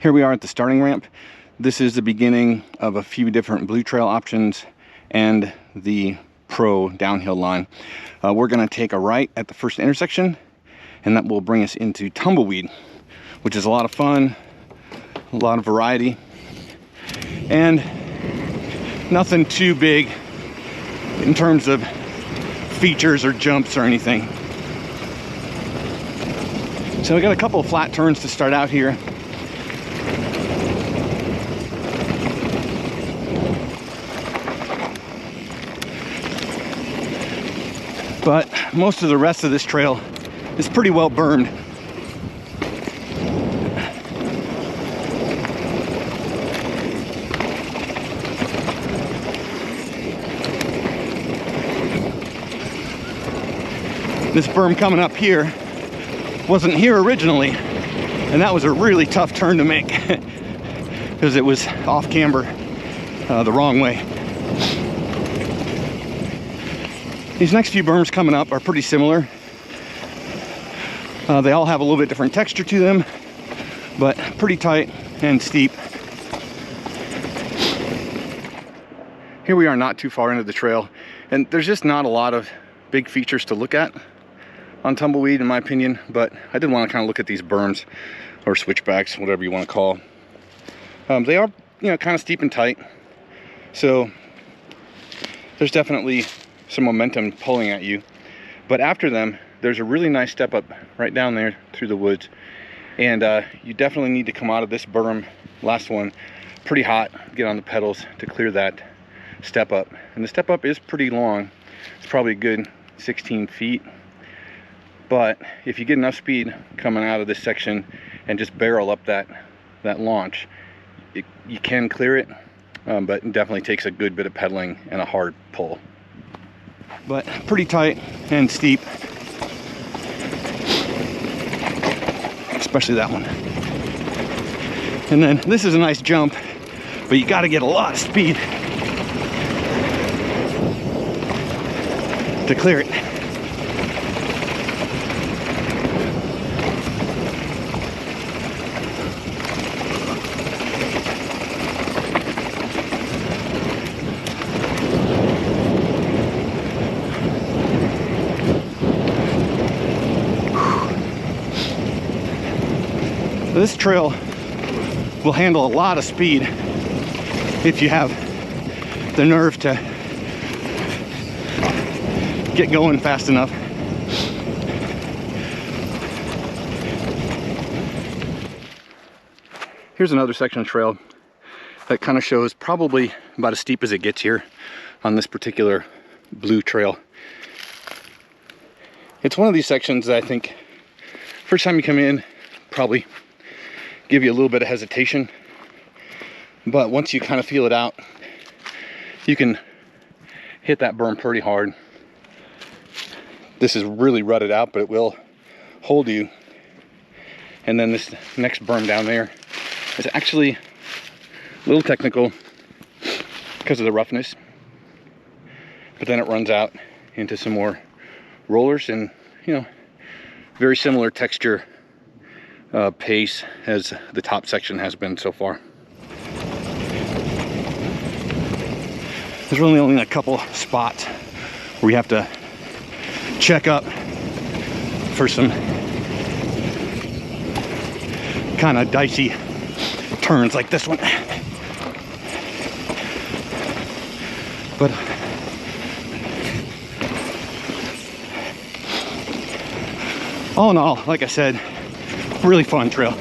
Here we are at the starting ramp. This is the beginning of a few different blue trail options and the pro downhill line. We're going to take a right at the first intersection, and that will bring us into Tumbleweed, which is a lot of fun, a lot of variety, and nothing too big in terms of features or jumps or anything. So we got a couple of flat turns to start out here. But most of the rest of this trail is pretty well burned. This berm coming up here wasn't here originally, and that was a really tough turn to make because it was off camber the wrong way. These next few berms coming up are pretty similar. They all have a little bit different texture to them, but pretty tight and steep. Here we are not too far into the trail, and there's just not a lot of big features to look at on Tumbleweed in my opinion, but I did want to kind of look at these berms or switchbacks, whatever you want to call. They are, kind of steep and tight, so there's definitely some momentum pulling at you. But after them, there's a really nice step up right down there through the woods, and you definitely need to come out of this berm, last one, pretty hot, get on the pedals to clear that step up. And the step up is pretty long. It's probably a good 16 feet. But if you get enough speed coming out of this section and just barrel up that launch, you can clear it, but it definitely takes a good bit of pedaling and a hard pull. But pretty tight and steep, especially that one. And then this is a nice jump, but you got to get a lot of speed to clear it. This trail will handle a lot of speed if you have the nerve to get going fast enough. Here's another section of trail that kind of shows probably about as steep as it gets here on this particular blue trail. It's one of these sections that I think first time you come in probably give you a little bit of hesitation, but once you kind of feel it out, you can hit that berm pretty hard. This is really rutted out, but it will hold you. And then this next berm down there is actually a little technical because of the roughness, but then it runs out into some more rollers and very similar texture pace as the top section has been so far. There's really only a couple spots where you have to check up for some kind of dicey turns like this one. But all in all, like I said, really fun trail.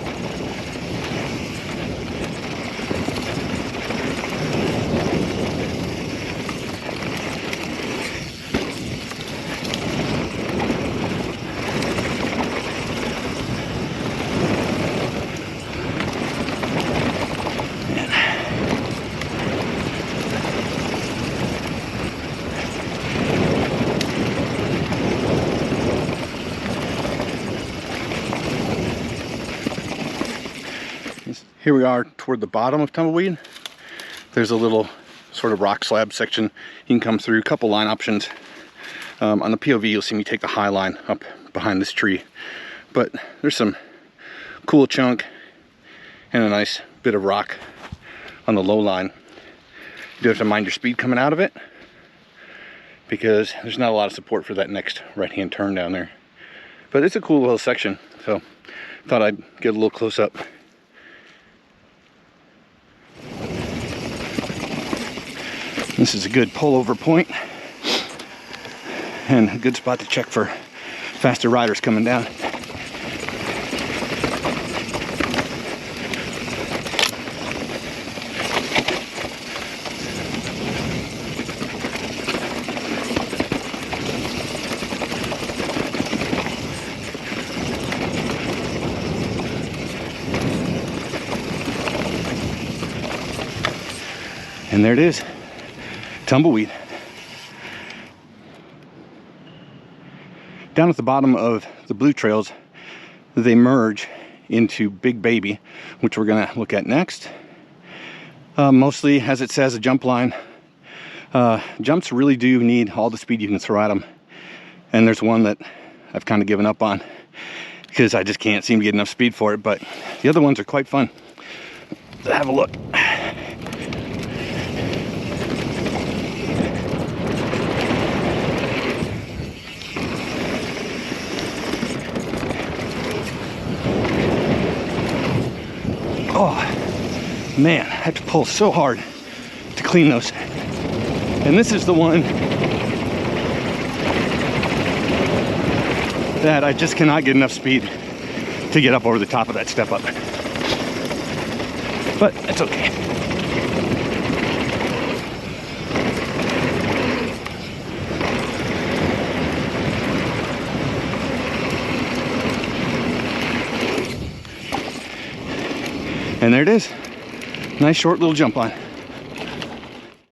Here we are toward the bottom of Tumbleweed. There's a little sort of rock slab section you can come through, a couple line options. On the POV you'll see me take the high line up behind this tree, but there's some cool chunk and a nice bit of rock on the low line. You do have to mind your speed coming out of it, because there's not a lot of support for that next right-hand turn down there. But it's a cool little section, so thought I'd get a little close up. This is a good pullover point and a good spot to check for faster riders coming down. And there it is, Tumbleweed. Down at the bottom of the blue trails, they merge into Big Baby, which we're gonna look at next. Mostly, as it says, a jump line. Jumps really do need all the speed you can throw at them. And there's one that I've kind of given up on because I just can't seem to get enough speed for it, but the other ones are quite fun. So have a look. Oh man, I have to pull so hard to clean those. And this is the one that I just cannot get enough speed to get up over the top of that step up. But it's okay. And there it is. Nice short little jump line.